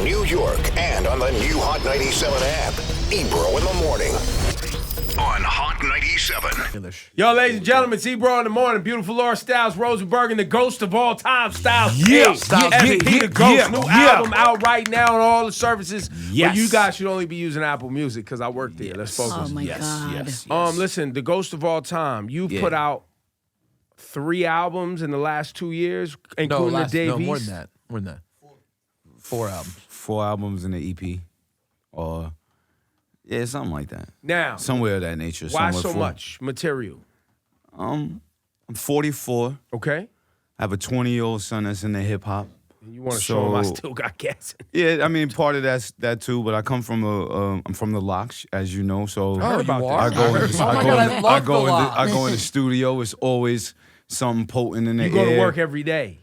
New York, and on the new Hot 97 app. Ebro in the morning. On Hot 97. Yo, ladies and gentlemen, it's Ebro in the morning. Beautiful Laura Styles Rosenberg and the ghost of all time, Styles Yeah, P. Styles SP, the ghost. New yeah. album out right now on all the services. Yes. But you guys should only be using Apple Music because I work there. Let's focus. Oh, my God. Yes. Listen, the ghost of all time. You've put out 3 albums in the last 2 years, including the Dave more East. than that. More than that. 4 albums. 4 albums in the EP, or something like that. Now, Somewhere of that nature. why somewhere so for- much material? I'm 44. Okay? I have a 20-year-old son that's into hip hop. And you want to show him I So- still got gas. Yeah, I mean, part of that's that too. But I come from I'm from the Locks, as you know. So heard about are? that. I go, Oh in, my I God, go, I in, love I go the in, Locks. I go in the studio. It's always something potent in the You air. go to work every day.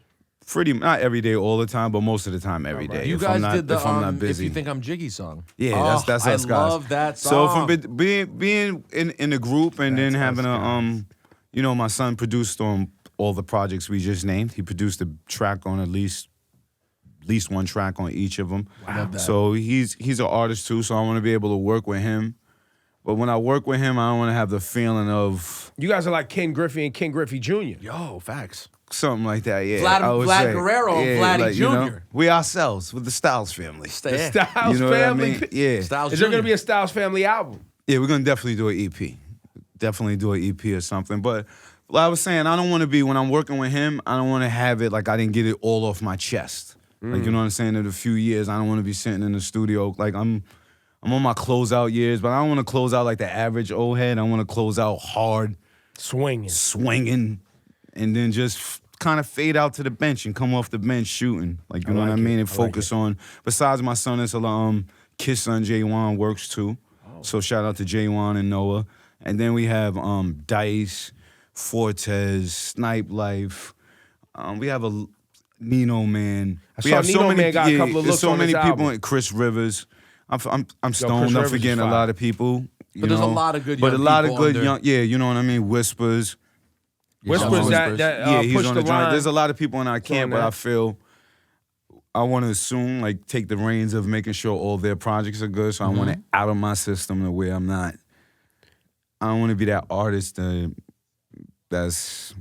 Pretty not every day, all the time, but most of the time, every day. You if guys I'm not, did the if I'm not busy. If You Think I'm Jiggy song. Yeah, that's us guys. I love that So song. from being in the group and then having my son produced on all the projects we just named. He produced a track on at least one track on each of them. Love that. So he's an artist too. So I want to be able to work with him. But when I work with him, I don't want to have the feeling of You guys are like Ken Griffey and Ken Griffey Jr. Yo, facts. something like that. Yeah, Vlad- I would Vlad say. Guerrero and Yeah, Vladdy like, you know, Jr.. we ourselves with the Styles family. The Styles You know what I family. mean? Yeah. Styles Is there Jr. going to be a Styles family album? Yeah, we're gonna definitely do an EP. Definitely do an EP or something. But like I was saying, I don't want to be when I'm working with him. I don't want to have it like I didn't get it all off my chest. Like you know what I'm saying. In a few years, I don't want to be sitting in the studio like I'm on my closeout years, but I don't want to close out like the average old head. I want to close out hard, swinging, and then just kind of fade out to the bench and come off the bench shooting. Like you know what I mean, and focus on. Besides my son, it's Kid's son Jaywan works too. So shout out to Jaywan and Noah. And then we have Dice, Fortes, Snipe Life. We have a Nino Man. We saw have Nino Man got a couple of there's looks so on many this people. album. Chris Rivers. I'm stoned. Chris I'm Rivers is forgetting a fire. lot of people. But there's a lot of good But young a lot of people good under- young. Yeah, you know what I mean. Whispers. Whispers that Yeah, he's push on the the joint. line. There's a lot of people in our camp, but that. I feel I want to assume, like, take the reins of making sure all their projects are good. So I want it out of my system to where I'm not. I don't want to be that artist that's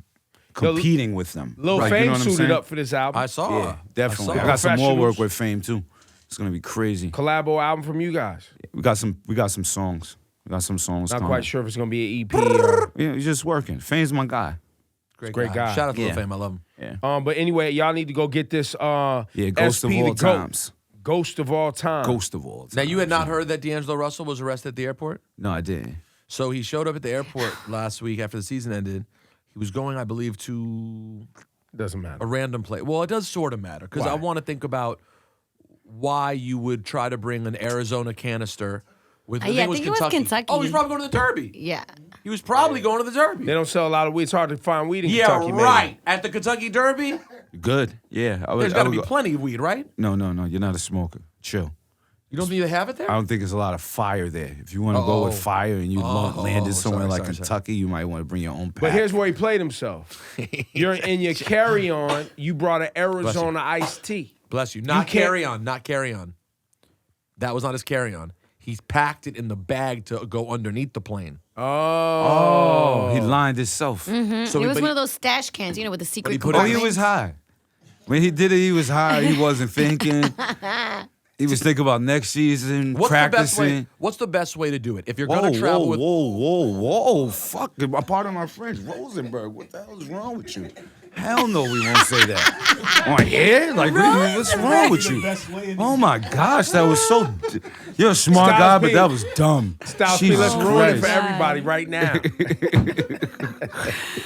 competing with them. Lil Like, Fame you know what I'm suited saying? up for this album. I saw. Yeah, definitely. I I saw. got some more work Professionals. with Fame too. It's gonna be crazy. Collabo album from you guys. We got some songs. We got some songs. Not coming. quite sure if it's going to be an EP or... Yeah, he's just working. Fame's my guy. Great Great guy. Shout out to Lil Yeah. Fame. I love him. Yeah. But anyway, y'all need to go get this Ghost SP, of the all GOAT. times. Ghost of all time. Ghost of all times. Now, you had not heard that D'Angelo Russell was arrested at the airport? No, I didn't. So he showed up at the airport last week after the season ended. He was going, I believe, to Doesn't matter. a random place. Well, it does sort of matter because Why? I want to think about why you would try to bring an Arizona canister with Yeah, I think it was Kentucky. Oh, he's probably going to the Derby. Yeah. He was probably going to the Derby. They don't sell a lot of weed. It's hard to find weed in Yeah, Kentucky, maybe. right. At the Kentucky Derby, Good. Yeah. there's got to be plenty of weed, right? No. You're not a smoker. Chill. You don't think they have it there? I don't think there's a lot of fire there. If you want to go with fire and you landed somewhere like Kentucky, you might want to bring your own pack. But here's where he played himself. You're in your carry-on. You brought an Arizona iced tea. Bless you. Not can't- carry-on. Not carry-on. That was not his carry-on. He's packed it in the bag to go underneath the plane. Oh. he lined himself. So it he- was but one of those stash cans, with the secret he put Oh, it- he compartment. was high. When he did it, he was high. He wasn't thinking. He was thinking about next season, What's practicing. What's the best way to do it? If you're Whoa, going to travel with whoa. Fuck. A part of my friends, Rosenberg. What the hell is wrong with you? Hell no, we won't say that. On air? Like, what's wrong with you? Oh my gosh, that was so. You're a smart Styles guy, P. but that was dumb. Styles P, Jesus let's ruin it for Christ. everybody right now.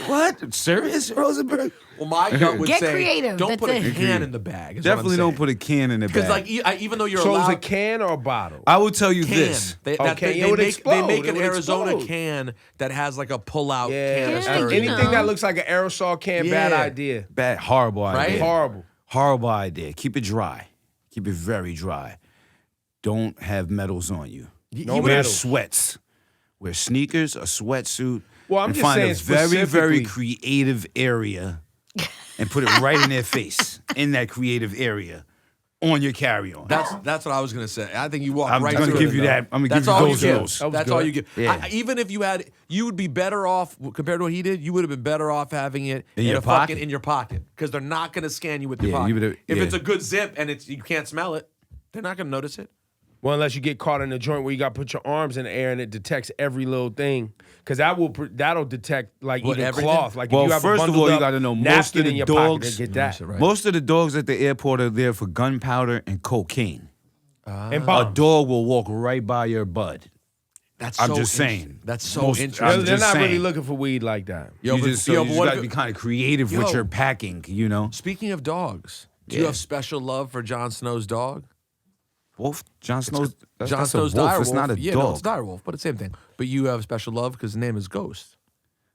What? Serious, Rosenberg? well, my gut would Get say creative, don't that's put a it. can in the bag. is what I'm Definitely don't saying. put a can in the bag. Because like even though you're So is allowed a can or a bottle? I will tell you can. this. They, Okay, it they would make, explode. they make It an would Arizona explode. can that has like a pull-out Yeah. canister. you Anything know. that looks like an aerosol can, bad Yeah. idea. Bad, horrible Right? idea. Horrible. Horrible idea. Keep it dry. Keep it very dry. Don't have medals on you. No Wear medals. sweats. Wear sneakers, a sweatsuit. Well, I'm and just find saying a very, very specifically- creative area and put it right in their face, in that creative area. on your carry-on. That's what I was gonna say. I think you walk I'm right gonna through give it, you though. that. I'm gonna That's give you all those get. rules. That's good. all you get. Yeah. Even if you would be better off compared to what he did. You would have been better off having it In your fucking pocket? in your pocket because they're not gonna scan you with your Yeah, pocket. you would've- If yeah. it's a good zip and you can't smell it, they're not gonna notice it. Well, unless you get caught in a joint where you got to put your arms in the air and it detects every little thing, because that'll detect like What, even everything? cloth. Like Well, if you have first a of bundled all, you up gotta know, most napkin of the in your dogs- pocket, they get that. Right. Most of the dogs at the airport are there for gunpowder and cocaine. And A bombs. dog will walk right by your bud. That's I'm so just interesting. saying. That's so Most- interesting. I'm They're just not really saying. looking for weed like that. Yo, you but- just, yo, you but what got to if be it- kind of creative with Yo. your packing, you know? Speaking of dogs, do you Yeah. have special love for Jon Snow's dog? Wolf? Jon Snow's, that's, Jon that's Snow's a wolf. direwolf. It's not a yeah, dog. No, it's direwolf, but it's the same thing. But you have special love because his name is Ghost.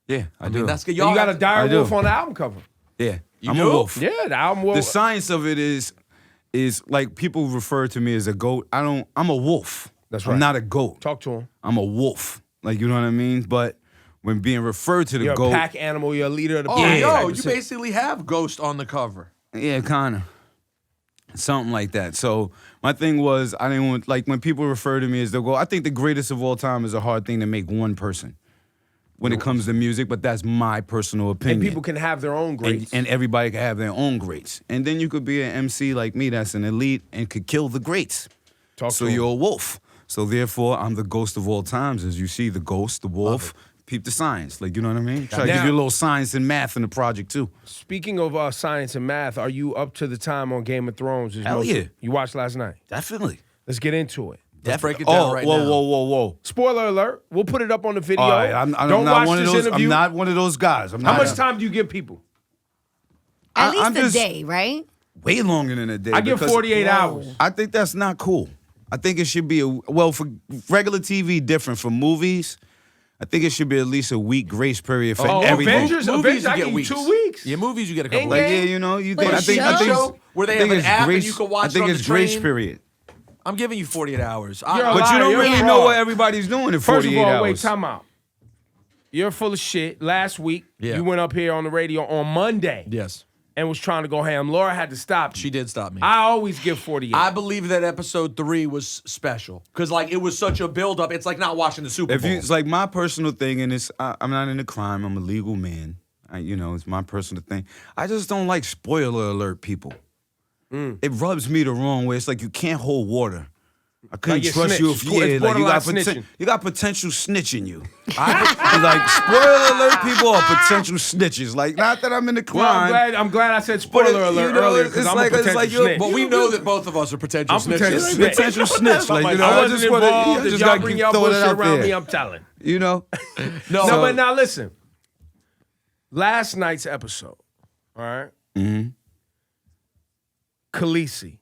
Yeah, I I do. mean, that's good. You got a I dire do. wolf on the album cover. yeah, You I'm do? a wolf. Yeah, the album wolf. The science of it is like people refer to me as a goat. I'm a wolf. That's right. I'm not a goat. Talk to him. I'm a wolf. Like, you know what I mean? But when being referred to the You're goat, a pack animal. You're a leader of the Oh, pack. yo, type of you shit. basically have Ghost on the cover. yeah, kind of. Something like that. So my thing was, I didn't want, like, when people refer to me as the goat, I think the greatest of all time is a hard thing to make one person when it comes to music, but that's my personal opinion. And people can have their own greats. And everybody can have their own greats. And then you could be an MC like me that's an elite and could kill the greats. Talk So to him. you're a wolf. So therefore, I'm the ghost of all times. As you see, the ghost, the wolf, peep the science. Like, you know what I mean? Try to give Now- you a little science and math in the project, too. Speaking of science and math, are you up to the time on Game of Thrones? Hell yeah. You watched last night. Definitely. Let's get into it. Let's break it down right whoa, now. whoa. Spoiler alert. We'll put it up on the video. All right, I'm Don't not watch one of this those. interview. I'm not one of those guys. I'm How not much time do you give people? At least I'm a just- day, right? Way longer than a day. I give because 48 hours. I think that's not cool. I think it should be for regular TV, different. For movies, I think it should be at least a week grace period for Oh, everything. Avengers, Movies, you I get give you weeks. 2 weeks. Yeah, movies you get a couple Endgame. weeks. Like, yeah, you know, you But think, a I think, I show? think, Where they I have think an it's app and grace, you can watch I think it on it's the grace train. period. I'm giving you 48 hours. You're a But liar. you don't You're really fraud. know what everybody's doing in 48 First of all, hours. wait, time out. You're full of shit. Last week, Yeah. you went up here on the radio on Monday Yes, and was trying to go ham. Laura had to stop you. she did stop me. I always give 48. I believe that episode 3 was special because like it was such a build up. It's like not watching the Super If Bowl. you, it's like my personal thing, and it's I'm not into crime. I'm a legal man. It's my personal thing. I just don't like spoiler alert people. It rubs me the wrong way. It's like you can't hold water. I couldn't Like you trust you snitch. if It's like you borderline got snitching. you got potential snitch in you. Like spoiler alert people are potential snitches. Like not that I'm in the well, crime. I'm glad I said But spoiler alert earlier because it's I'm like- a it's potential like you're- snitch. but we know that both of us are potential I'm potential snitches. snitch. Potential snitch. Like, you know, I I wasn't just wanna- involved. I If just y'all gotta bring y'all throw it bullshit out around there. me, I'm telling. You know? No, No, but now listen. Last night's episode, all right? Mm-hmm. Khaleesi.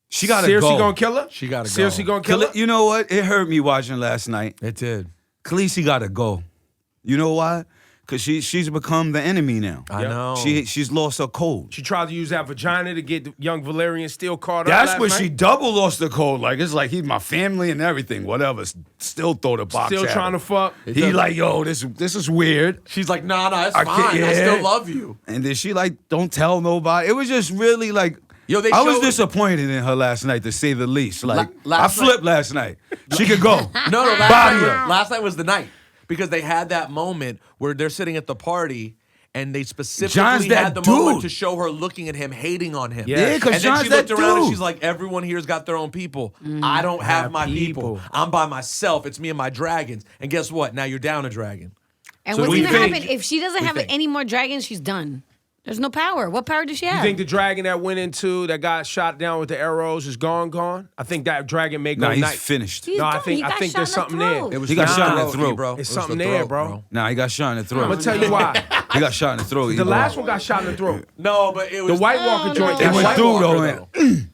She gotta Seriously go. gonna kill her? She gotta go. Seriously gonna kill her? You know what? It hurt me watching last night. it did. Khaleesi gotta go. You know why? Because she's become the enemy now. I know. She's lost her code. She tried to use that vagina to get the young Valerian Steel caught up. That's last where night. she double lost the code. Like it's like he's my family and everything. Whatever. Still throw the box. Still at trying him. to fuck. He like, yo, this is weird. She's like, nah, it's I fine. can't- I yeah. still love you. And then she like, don't tell nobody. It was just really like. Yo, they I was showed- disappointed in her last night, to say the least. Like last I flipped last night. She could go. No, Body her. last night was the night because they had that moment where they're sitting at the party and they specifically John's that had the moment dude. to show her looking at him, hating on him. Yeah, Yeah, because And then John's she that looked around and dude. she's like, everyone here's got their own people. I don't have my people. I'm by myself. It's me and my dragons. And guess what? Now you're down a dragon. And So what's we gonna think- happen if she doesn't have any more dragons? She's done. There's no power. What power does she have? You think the dragon that went into that got shot down with the arrows is gone? I think that dragon may go Nah, he's night. finished. He's No, I done. think- He I got think shot there's in the something there. throat. It was He got the shot in the throat, throat. bro. It's It was something the there, throat, bro. Nah, he got shot in the throat. I'm gonna tell you why. He got shot in the throat. The last one got shot in the throat. No, but it The was White Walker joint. It that went White through, Walker, though, man.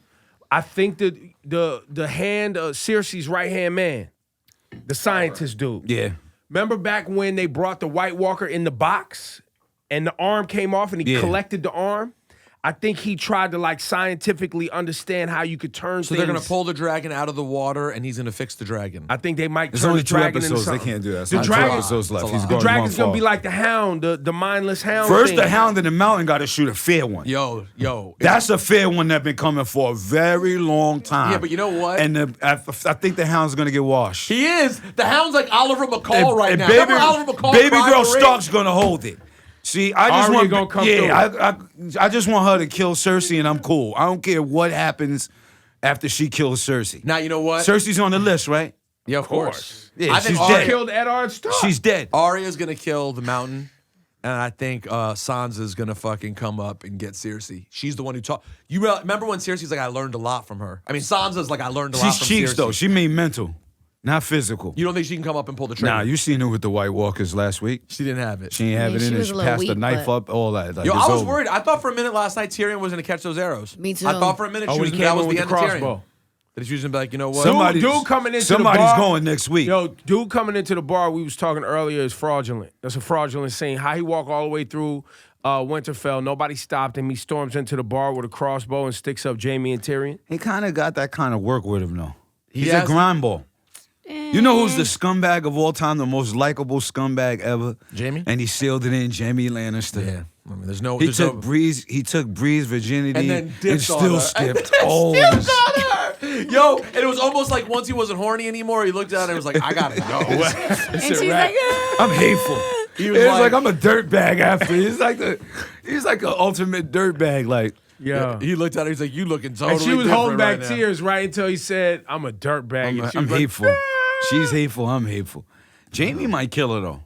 I think the hand of Cersei's right hand man, the scientist dude. Yeah. Remember back when they brought the White Walker in the box and the arm came off and he Yeah. collected the arm? I think he tried to like scientifically understand how you could turn So things. they're gonna pull the dragon out of the water, and he's gonna fix the dragon. I think they might There's turn only the 2 dragon into episodes. They something. can't do that. The There's dragon, 2 episodes left. It's a He's lot. the going dragon's one gonna fall. be like the hound, the mindless hound. First, thing. the hound in the mountain got to shoot a fair one. Yo. That's a fair one that's been coming for a very long time. Yeah, but you know what? And I think the hound's gonna get washed. He is. The hound's like Oliver McCall right now. Baby, Remember Oliver McCall? baby crying girl for rape? Stark's gonna hold it. See, I just Arya want gonna come I just want her to kill Cersei, and I'm cool. I don't care what happens after she kills Cersei. Now you know what? Cersei's on the list, right? Yeah, of course. Yeah, I think she's Arya dead. killed Eddard Stark. She's dead. Arya's gonna kill the mountain, and I think Sansa's gonna fucking come up and get Cersei. She's the one who taught. You remember when Cersei's like, I learned a lot from her. I mean, Sansa's like, I learned a lot She's from cheeks Cersei. though. She mean mental, not physical. You don't think she can come up and pull the trigger? Nah, you seen her with the White Walkers last week. She didn't have it. She ain't have Yeah, it she in her. was She a little passed the weak, knife but- up, all that. Like, Yo, it's I was over. worried. I thought for a minute last night Tyrion was gonna catch those arrows. Me too. I thought for a minute Oh, she when was, he that came was in the with end the of Tyrion. crossbow. That she was gonna be like, you know what? Dude coming into the somebody's bar. going next week. Yo, dude coming into the bar we was talking earlier is fraudulent. That's a fraudulent scene. How he walked all the way through Winterfell. Nobody stopped him. He storms into the bar with a crossbow and sticks up Jaime and Tyrion. He kind of got that kind of work with him, though. He's He a has- grind ball. You know who's the scumbag of all time, the most likable scumbag ever? Jaime? And he sealed it in, Jaime Lannister. Yeah. I mean, there's no. He there's took no, Breeze. He took Breeze virginity and then dipped on still her. skipped. And Oh, still got her. Yo, and it was almost like once he wasn't horny anymore, he looked at her and was like, I gotta go. And she's like, I'm hateful. He was It was like- like I'm a dirtbag after. He's like an ultimate dirtbag. Like Yeah. He looked at her. He's like, "You looking totally." And she was holding different back right now." tears right until he said, I'm a dirtbag. And she I'm was like, hateful. She's hateful. I'm hateful. Jamie might kill her though.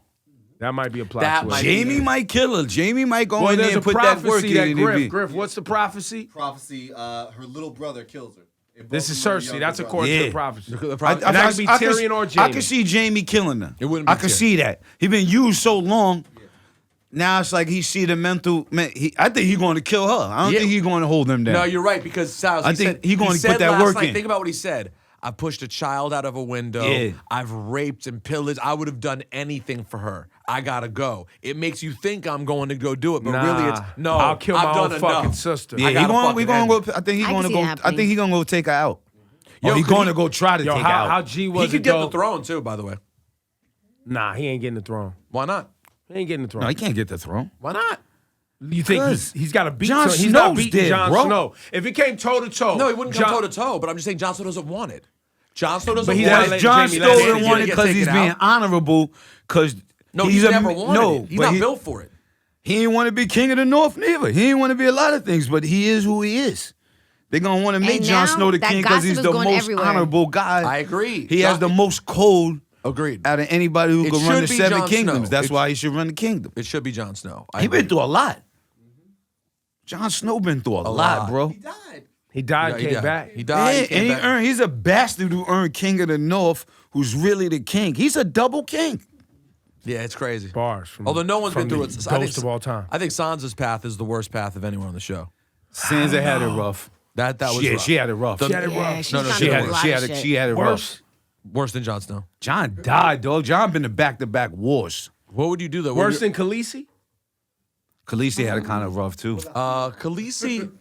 That might be a plot That twist. might- Jamie might kill her. Jamie might go Well, in there there's a and put that work prophecy that in. Griff, what's the prophecy? Prophecy, her little brother kills her. It This broke is from her Cersei. younger That's brother. according to Yeah. the prophecy. The And prophecy- that could be Tyrion or I Jaime. could see Jamie killing her. It wouldn't be I could Tyrion. see that. He been used so long. Now it's like he see the mental. I think he's going to kill her. I don't Yeah. think he's going to hold them down. No, you're right because Sal. I think he gonna put that last work night, in. Think about what he said. I pushed a child out of a window. Yeah. I've raped and pillaged. I would have done anything for her. I gotta go. It makes you think I'm going to go do it, but really it's no. I'll kill I've my done own fucking enough. sister. Yeah, I gotta we fucking gonna end go. it. I think he's I can gonna see go. it I happening. think he's gonna go take her out. Yo, Or he's could going he- to go try to Yo, take her how out. G He was could it get though? the throne too, by the way. Nah, he ain't getting the throne. Why not? He ain't getting the throne. No, he can't get the throne. Why not? You think Because he's got to beat? Jon He's not Snow's beating dead, Jon bro. Snow. If it came toe to toe, No, he wouldn't come toe to toe. But I'm just saying, Jon Snow doesn't want it. Jon Snow doesn't But he's want not it. letting Jon Jamie Snow Lannister didn't get want it get because he's taken being out. honorable. Because No, he's never wanted it. He's but not built for it. He didn't want to be king of the North neither. He didn't want to be a lot of things, but he is who he is. They're gonna want to make And Jon now Snow the that king because gossip he's is the going most everywhere. honorable guy. I agree. He has the most code Agreed. out of anybody who It can run the should be 7 Jon kingdoms. Snow. That's why he should run the kingdom. It should be Jon Snow. I He been agree. through a lot. Jon Snow been through a lot, lot. bro. He died. he died, Yeah, and came back. He died. Yeah, he came and he back. earned. He's a bastard who earned King of the North, who's really the king. He's a double king. Yeah, it's crazy. Bars. From, Although no one's from been through the it. Ghost of all time. I think Sansa's path is the worst path of anyone on the show. Sansa had it rough. That was Yeah, rough. she had it rough. The- She had it Yeah, rough. she's No, no, trying she to had do it. a lot She of had it. shit. She had it Worse. Worse than Jon Snow. John died, dog. John been to back-to-back wars. What would you do though? Worse than Khaleesi? Khaleesi had it kind of rough too. Khaleesi.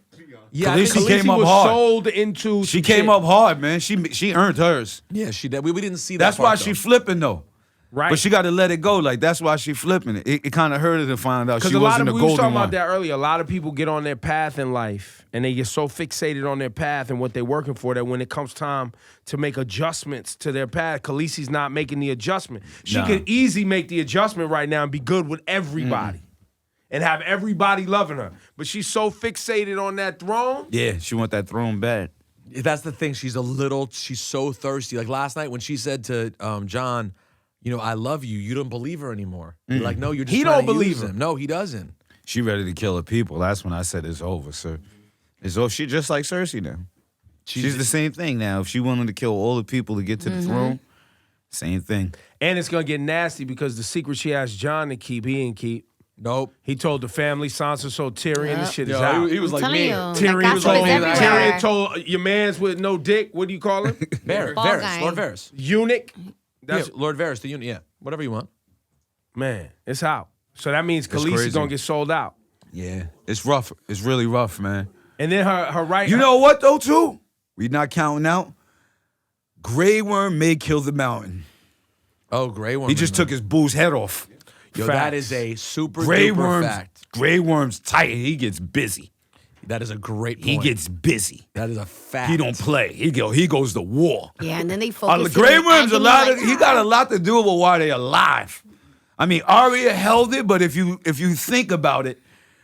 Yeah, I Khaleesi think- came up was hard. sold into She some came shit. up hard, man. She earned hers. Yeah, she did. We didn't see that. That's part, why though. she flipping though. Right. But she got to let it go. Like that's why she flipping it. It kind of hurt her to find out Because she a lot wasn't of the we was golden talking one. about that earlier. A lot of people get on their path in life and they get so fixated on their path and what they're working for that when it comes time to make adjustments to their path, Khaleesi's not making the adjustment. She Nah. could easily make the adjustment right now and be good with everybody and have everybody loving her. But she's so fixated on that throne. Yeah, she want that throne bad. That's the thing. She's so thirsty. Like last night when she said to John, you know, I love you. You don't believe her anymore. You're like, no, you're just He trying don't to use believe her. him. No, he doesn't. She ready to kill her people. That's when I said it's over, sir. It's over. She just like Cersei now. She's the same thing now. If she wanted to kill all the people to get to the throne, same thing. And it's going to get nasty because the secret she asked John to keep, he didn't keep. Nope. He told the family, Sansa, so Tyrion, this shit is Yo, out. he was I'm like telling me. you, that Tyrion gossip was is told, everywhere. Tyrion told your man's with no dick. What do you call him? Varys, Ball guy. Lord Varys. Eunuch. Yeah, Lord Varys, the unit. Yeah, whatever you want. Man, it's out. So that means crazy. Khaleesi's gonna get sold out. Yeah, it's rough. It's really rough, man. And then her right. You know what though, too? We not counting out. Grey Worm may kill the mountain. Oh, Grey Worm. He just took his boo's head off. Yo, Facts. that is a super Grey duper Worm's fact. Grey Worm's tight. He gets busy. That is a great point. He gets busy. That is a fact. He don't play. He goes to war. Yeah, and then they focus. Grey on Worm's acting like, he got a lot to do with why they're alive. I mean, Arya held it, but if you think about it,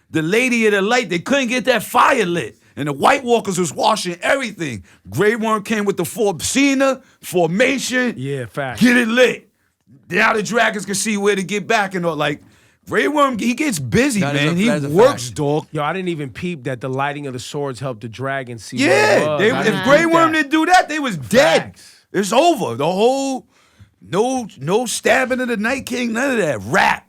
the Lady of the Light, they couldn't get that fire lit. And the White Walkers was washing everything. Grey Worm came with the formation. Yeah, facts. Get it lit. Now the dragons can see where to get back and all. Like, Grey Worm, he gets busy, That is man. a- He that is a works, fact. dog. Yo, I didn't even peep that the lighting of the swords helped the dragon see Yeah, what it was. I if didn't Grey peep Worm that. didn't do that, they was dead. Facts. It's over. The whole no stabbing of the Night King, none of that. Rap.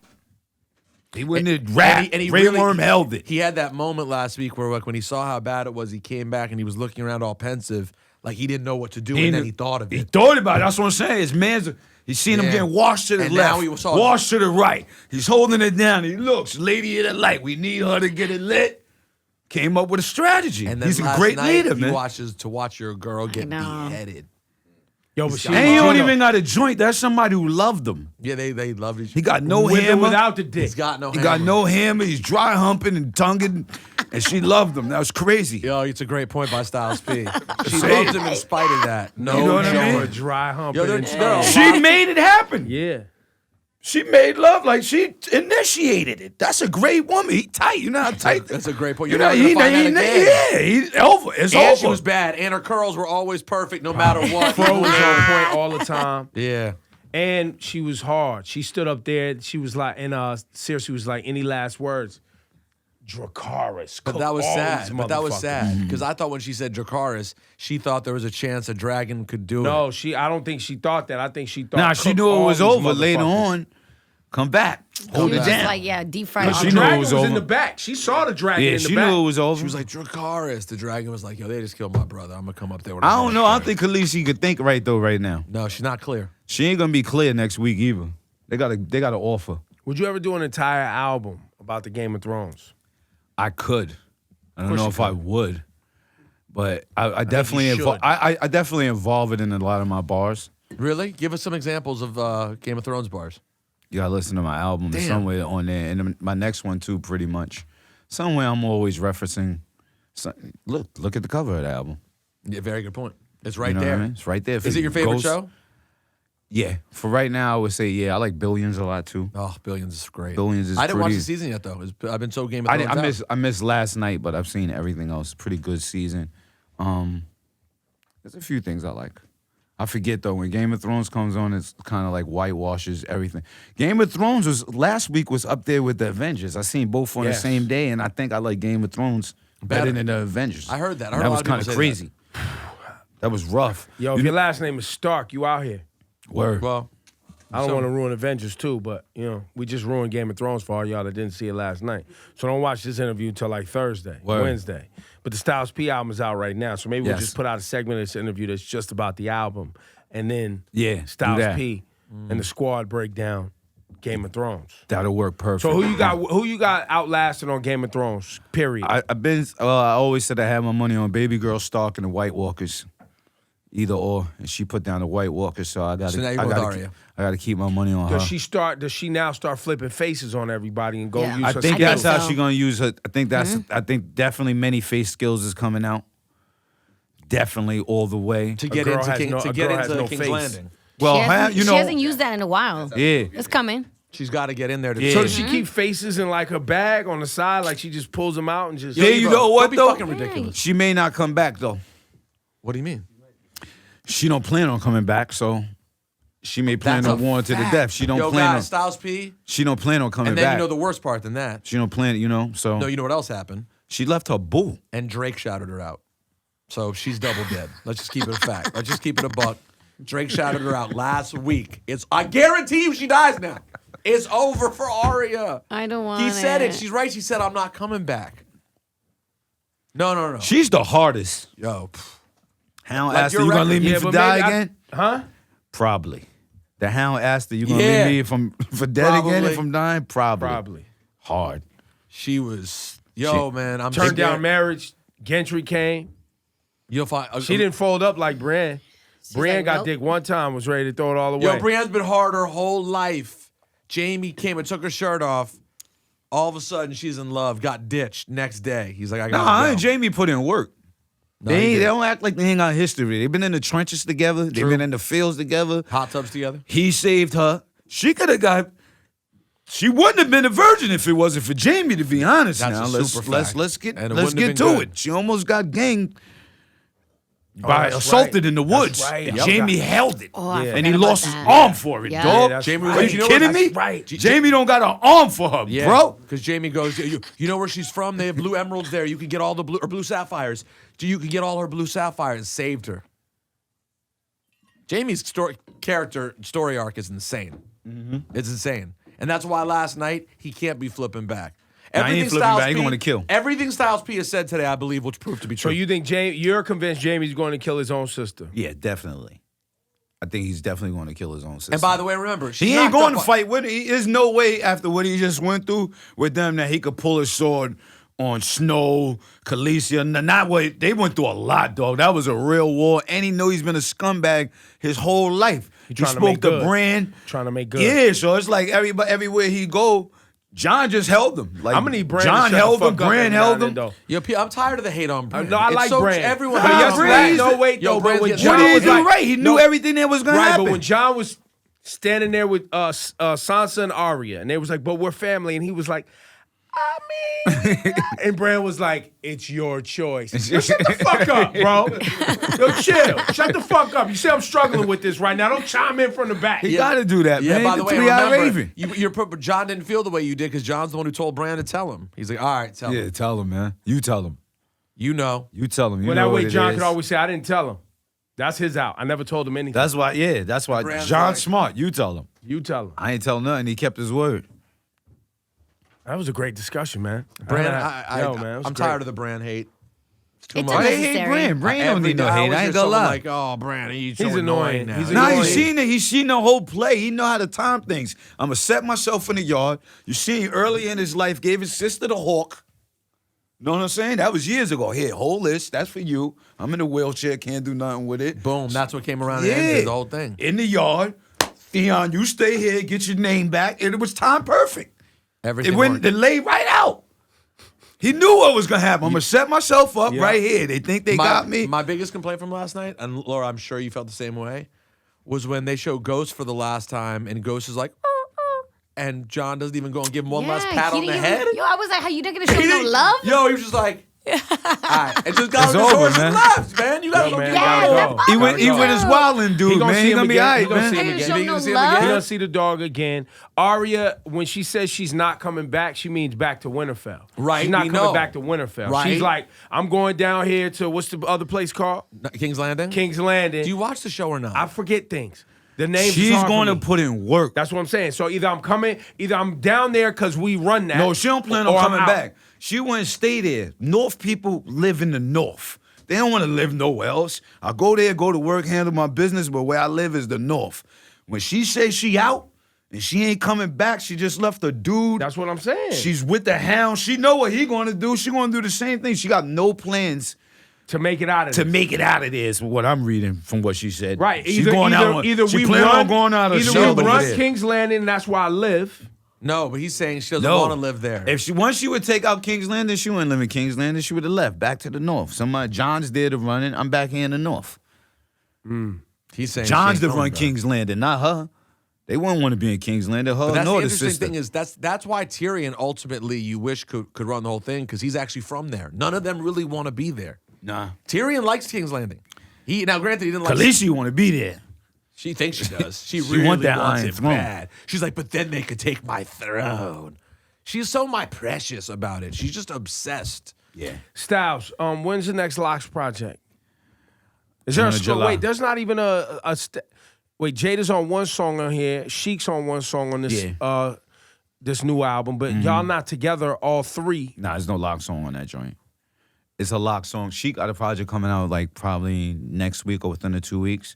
He wouldn't have rap. And he Grey really- Worm held it. He had that moment last week where, like, when he saw how bad it was, he came back and he was looking around all pensive, like he didn't know what to do, and then he thought of He it. thought about it. That's what I'm saying. His man's. He's seen him Yeah. getting washed to the And left, now he saw- washed to the right. He's holding it down. He looks, Lady of the Light. We need her to get it lit. Came up with a strategy. And then He's a last great night, leader, he man. watches to watch your girl get know. beheaded. Yo, but she And he don't Juno, even got a joint. That's somebody who loved him. Yeah, they loved each other. He got no with or hammer. without the dick. He's got no He got hammer. no hammer. He's dry humping and tonguing, and she loved him. That was crazy. Yo, it's a great point by Styles P. She Say loved him in spite of that. No You know what I joke. mean? Or a dry hump. Yo, and they're- then- She made it happen. Yeah. She made love like she initiated it. That's a great woman. He tight. You know how tight. That's a great point. You You're know, never gonna find that again. yeah, he's over. It's And over. she was bad, and her curls were always perfect, no matter what. Fro was on point all the time. Yeah. And she was hard. She stood up there. She was like, and seriously was like, any last words? Dracarys. But cook that was all sad. these But that was motherfuckers. sad because I thought when she said Dracarys, she thought there was a chance a dragon could do it. No, I don't think she thought that. I think she thought. Nah, she cook knew it all was these over later motherfuckers. on. Come back. Hold She it was down. just like, yeah, deep fried. No, The she knew it dragon was was in over. the back. She saw the dragon Yeah, in the she back. knew it was over. She was like, Dracarys. The dragon was like, yo, they just killed my brother. I'm going to come up there with I don't know. I don't think Khaleesi could think right though. Right now, No, she's not clear. she ain't gonna be clear next week either. They got an offer. Would you ever do an entire album about the Game of Thrones? I could. I don't course know you if I would, but I think definitely you involve. should. I definitely involve it in a lot of my bars. Really? Give us some examples of Game of Thrones bars. You gotta listen to my album Damn. somewhere on there, and then my next one too, pretty much. Somewhere I'm always referencing. Look at the cover of the album. Yeah, very good point. It's right You know there. what I mean? It's right there. Is it your favorite Ghost- show? Yeah. For right now, I would say yeah. I like Billions a lot too. Oh, Billions is great. Billions is I didn't watch pretty- the season yet, though. I've been so Game of I, Thrones didn't- out. I missed last night, but I've seen everything else. Pretty good season. There's a few things I like. I forget though, when Game of Thrones comes on, it's kind of like whitewashes everything. Game of Thrones was last week was up there with the Avengers. I seen both on the Yes. same day, and I think I like Game of Thrones better Better. than the Avengers. I heard that. I heard that a lot was of people kind say of that. crazy. That was rough. Yo, if your last name is Stark, you out here. Word. Well, I don't So- want to ruin Avengers too, but we just ruined Game of Thrones for all y'all that didn't see it last night. So don't watch this interview until like Thursday, Word. Wednesday. But the Styles P album is out right now, so maybe we'll Yes. just put out a segment of this interview that's just about the album, and then Yeah, do Styles that. P and the squad break down Game of Thrones. That'll work perfect. So who you got outlasted on Game of Thrones? Period. I always said I had my money on Baby Girl Stark and the White Walkers. Either or, and she put down the White Walkers, so I got So now you're with Arya. to keep my money on her. Does she now start flipping faces on everybody and go Yeah. use I her think I that's think how so. she's gonna use her. I think definitely many face skills is coming out. Definitely all the way. to get girl into has King, no- to a get girl has into no King's face. Landing, Well, she hasn't used that in a while. Yeah. It's coming. she's got to get in there. To Yeah. So does she keep faces in like her bag on the side, like she just pulls them out and just? Yeah, you know what Don't be though? fucking ridiculous. She may not come back though. What do you mean? She don't plan on coming back, so she may plan That's on a war to the fact. death. She don't Yo, plan guys, on. Styles P. She don't plan on coming And then back. you know the worst part than that. She don't plan. So No, you know what else happened? she left her boo. And Drake shouted her out. So she's double dead. Let's just keep it a fact. Let's just keep it a buck. Drake shouted her out last week. I guarantee you she dies now. It's over for Arya. I don't want He said it. She's right. She said, I'm not coming back. No. She's the hardest. Yo, pff. Hound Like asked her, your you gonna record. leave me Yeah, for but die maybe again? Huh? Probably. The hound asked her, you gonna Yeah. leave me for dead again Probably. if I'm dying? Probably. Probably. Hard. She was, man. I'm Turned scared. down marriage. Gentry came. You'll find. She didn't fold up like Brienne. Brienne like, got nope. dick one time, was ready to throw it all away. Yo, Brienne's been hard her whole life. Jamie came and took her shirt off. All of a sudden, she's in love. Got ditched next day. He's like, I got. Nah, Jamie put in work. No, he They didn't. don't act like they ain't got history. They've been in the trenches together. They've been in the fields together. Hot tubs together. He saved her. She could have got. She wouldn't have been a virgin if it wasn't for Jamie. To be honest, That's now a super fact. let's get And it let's wouldn't have get been to good. it. She almost got ganged by that's assaulted right. in the That's woods. right. And Yep. Jamie held it, Oh, I Yeah. and he forgot lost about his that. arm for it, Yeah. dog. Yeah, that's Jamie right. was Are like, you know kidding what? me? That's right. Jamie don't got an arm for her, Yeah, bro. because Jamie goes, you know where she's from? They have blue emeralds there. You can get all the blue sapphires. You can get all her blue sapphires. Saved her. Jamie's story arc is insane. It's insane, and that's why last night he can't be flipping back. Nah, he ain't flipping back. He going to kill. Everything Styles P has said today, I believe, will prove to be So true. you think you're convinced Jamie's going to kill his own sister? Yeah, definitely. I think he's definitely going to kill his own sister. and by the way, remember, he ain't going to fight with it. There's no way after what he just went through with them that he could pull his sword on Snow, Khaleesi. Not what they went through a lot, dog. That was a real war, and he know he's been a scumbag his whole life. He trying to spoke make to good. Brand. Trying to make good. Yeah, so it's like everywhere he go, John just held him. Like I'm gonna need Brand to John shut the held him, fuck up Brand every held now him. and then, though. Yo, P, I'm tired of the hate on Brand. No, I It's like so, Brand. Everyone But hates yes, on Brand. No, wait, Yo, though. But Brand's when getting John What did was he do like, right? He knew everything that was gonna right, happen. but when John was standing there with Sansa and Arya, and they was like, "But we're family," and he was like, "I mean," and Bran was like, "It's your choice." Yo, shut the fuck up, bro. Yo, chill. Shut the fuck up. You see, I'm struggling with this right now. Don't chime in from the back. he got to do that, Yeah, man. by the way, Three-eyed remember, Raven. John didn't feel the way you did because John's the one who told Brand to tell him. He's like, all right, tell Yeah, him. tell him, man. You tell him. You know. You tell him. You Well, know that way what it John is. could always say, "I didn't tell him." That's his out. I never told him anything. That's why. Yeah, that's why. Brand's John's right. smart. You tell him. You tell him. I ain't tell nothing. He kept his word. That was a great discussion, man. Brand, Yo, man, it was I'm great. tired of the Brand hate. It's too It's much. Why they hate Unnecessary. Brand? Brand don't need no hate. I ain't gonna lie. Like, oh, Brand, he's so He's annoying. now. He's Nah, annoying. he seen it. He seen the whole play. He know how to time things. I'm gonna set myself in the yard. You see, early in his life, gave his sister the hawk. Know what I'm saying? That was years ago. Here, hold this. That's for you. I'm in a wheelchair. Can't do nothing with it. Boom, that's what came around and ended the whole thing. In the yard. Theon, you stay here. Get your name back. And it was time perfect. Everything It went. worked. It laid right out. He knew what was gonna happen. I'm gonna set myself up Yeah. right here. They think they got me. My biggest complaint from last night, and Laura, I'm sure you felt the same way, was when they show Ghost for the last time, and Ghost is like, and John doesn't even go and give him one last pat he on the didn't head. even- Yo, I was like, "How you not gonna show no love?" Yo, he was just like, all right, and just got It's on his over, horse man. and left, man. You gotta Yo, go man, get gotta out. go. He Gotta went. He go. with his wilding dude, He gonna man. see He him gonna be again. all He right, gonna man. see him Hey, again. show You no gonna see him love. again? You're gonna see the dog again. Arya, when she says she's not coming back, she means back to Winterfell. Right, She's not we coming know. back to Winterfell. Right. She's like, I'm going down here to what's the other place called? King's Landing? King's Landing. Do you watch the show or not? I forget things. The names. She's is hard for going to me. put in work. That's what I'm saying. So either I'm coming, either I'm down there because we run that. No, she don't plan on or I'm coming out. back. She wouldn't stay there. North people live in the North. They don't want to live nowhere else. I go there, go to work, handle my business, but where I live is the North. When she says she out and she ain't coming back, she just left a dude. That's what I'm saying. She's with the hound. She know what he going to do. She going to do the same thing. She got no plans to make it out of to this. make it out of this. What I'm reading from what she said. Right. She's Either, going either, out. either she we plan run, on going out of either show, we but run it's- King's Landing, and that's where I live. No, but he's saying she doesn't No. want to live there. If she once she would take out King's Landing, she wouldn't live in King's Landing. She would have left back to the north. Somebody John's there to run it. I'm back here in the north. He's saying John's she to ain't run coming back. King's Landing, not her. They wouldn't want to be in King's Landing. Her But that's the nor the interesting sister. thing is that's why Tyrion ultimately you wish could run the whole thing because he's actually from there. None of them really want to be there. Nah. Tyrion likes King's Landing. Now granted he didn't like. Khaleesi want to be there. She thinks she does. She She really want that wants Iron it Throne. bad. She's like, but then they could take my throne. She's so my precious about it. She's just obsessed. Yeah. Styles, when's the next Locks project? Is there June or a July. wait? There's not even wait. Jada's on one song on here. Sheik's on one song on this Yeah. this new album, but y'all not together all three. Nah, there's no lock song on that joint. It's a lock song. She got a project coming out like probably next week or within the 2 weeks.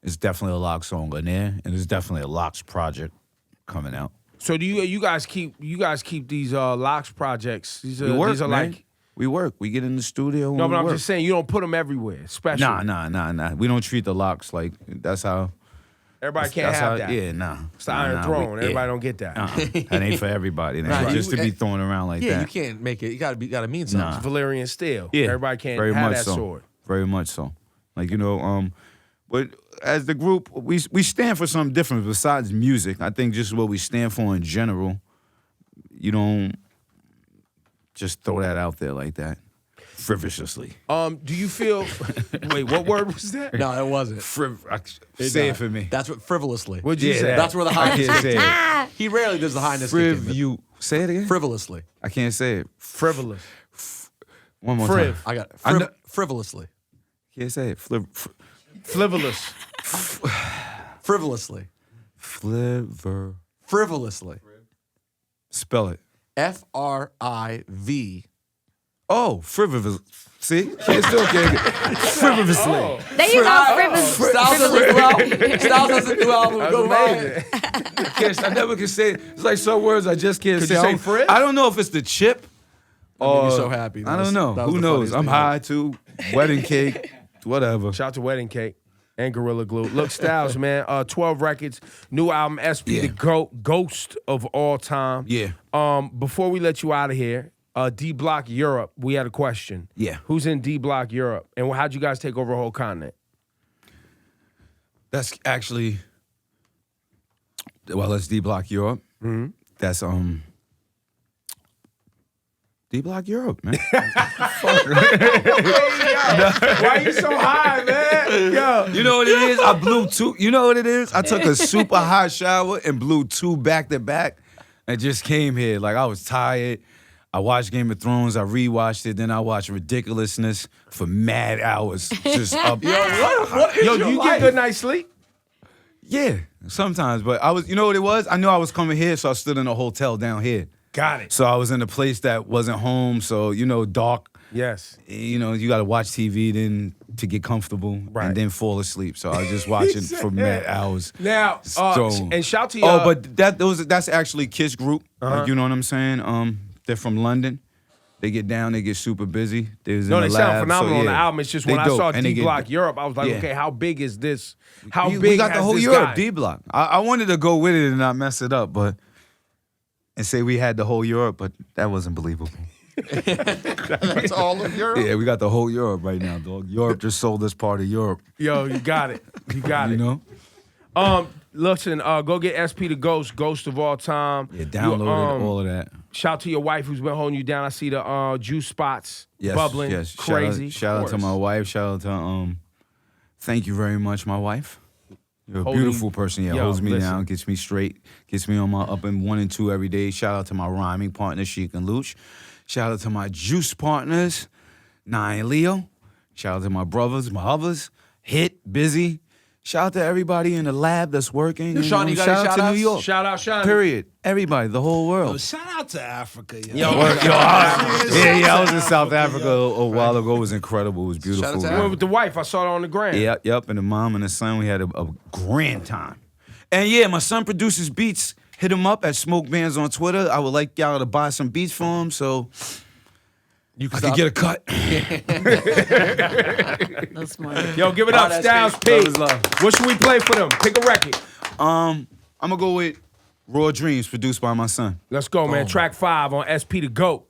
It's definitely a lock song on there, and it's definitely a locks project coming out. So do you guys keep these Locks projects? These are, We work, these are man. like We work. We get in the studio. no, and but we I'm work. just saying you don't put them everywhere. Special. Nah. We don't treat the Locks like that's how. Everybody can't that's have how, that. Yeah, nah. It's the Iron Throne. Everybody don't get that. That ain't for everybody. That Right. ain't just to be thrown around like Yeah, that. you can't make it. You gotta mean something. Nah. It's Valyrian steel. Yeah, Everybody can't very have much that so. sword. Very much so. Like but as the group, we stand for something different besides music. I think just what we stand for in general. You don't just throw that out there like that, frivolously. Do you feel? Wait, what word was that? No, it wasn't. Say it for me. That's what frivolously. What'd you Yeah, say? that. That's where the I highness can't kicked say in. it. He rarely does the highness kick in. You say it again. Frivolously. I can't say it. Frivolous. One more Friv. time. I got I know- frivolously. Can't say it. Frivolous. Frivolously. Frivolously. Spell it. FRIV. Oh, frivolous. See? Still can't get frivolously. Oh, There you go, frivolous. Styles has a new album. Styles has a new album. that Go was buy amazing. it. I never can say it. It's like some words I just can't Could say. you say I don't- Frizz? I don't know if it's the chip. That made me so happy. I don't know. That was Who the knows? funniest I'm thing. high too. Wedding cake, whatever. Shout out to Wedding Cake and Gorilla Glue. Look, Styles, man. 12 records, new album, SP the GOAT, Ghost of All Time. Yeah. Before we let you out of here, D Block Europe, we had a question. Yeah. Who's in D Block Europe, and how'd you guys take over a whole continent? That's actually that's D Block Europe. Mm-hmm. That's D Block Europe, man. Why you so high, man? Yo. You know what it is? I blew two. You know what it is? I took a super hot shower and blew two back to back, and just came here like I was tired. I watched Game of Thrones. I rewatched it. Then I watched Ridiculousness for mad hours. Just up. Yo, do you get good night's sleep? Yeah, sometimes. But I was. You know what it was? I knew I was coming here, so I stood in a hotel down here. Got it. So I was in a place that wasn't home. So dark. Yes. You got to watch TV then to get comfortable, Right. and then fall asleep. So I was just watching for mad hours. Now, So- and shout to but that's actually Kiss Group. Like, you know what I'm saying? They're from London. They get down, they get super busy. They was no, in they the sound lab, phenomenal so, on the yeah. album. It's just They when I dope, saw and they D get- Block Europe, I was like, Yeah. okay, how big is this? How we big got has the whole this Europe guy? D Block. I wanted to go with it and not mess it up, and say we had the whole Europe, but that wasn't believable. That's all of Europe. Yeah, we got the whole Europe right now, dog. Europe just sold us part of Europe. Yo, you got it. You got You it. know? Listen, go get SP the Ghost of All Time. Yeah, downloaded all of that. Shout to your wife who's been holding you down. I see the juice spots Yes, bubbling, yes. crazy. Shout out to my wife. Shout out to thank you very much, my wife. You're a Holding- beautiful person. Yeah, Yo, holds me listen. down, gets me straight, gets me on my up and 1 and 2 every day. Shout out to my rhyming partner, Sheik and Luch. Shout out to my juice partners, Nye and Leo. Shout out to my brothers, my others, Hit, Busy. Shout out to everybody in the lab that's working. Yo, Sean, you got shout any out to shout-outs? New York. Shout out, Sean. Period. Everybody, the whole world. Shout out to Africa. Yo, I was in South Africa a while ago. It was incredible. It was beautiful. Shout out to I went with the wife. I saw it on the gram. Yep. And the mom and the son, we had a grand time. And yeah, my son produces beats. Hit him up at Smoke Bands on Twitter. I would like y'all to buy some beats for him so You I could get a cut. That's smart. Yo, give it up, that's Styles Love P. is love. What should we play for them? Pick a record. I'm gonna go with Raw Dreams, produced by my son. Let's go, man. Track 5 on SP the GOAT.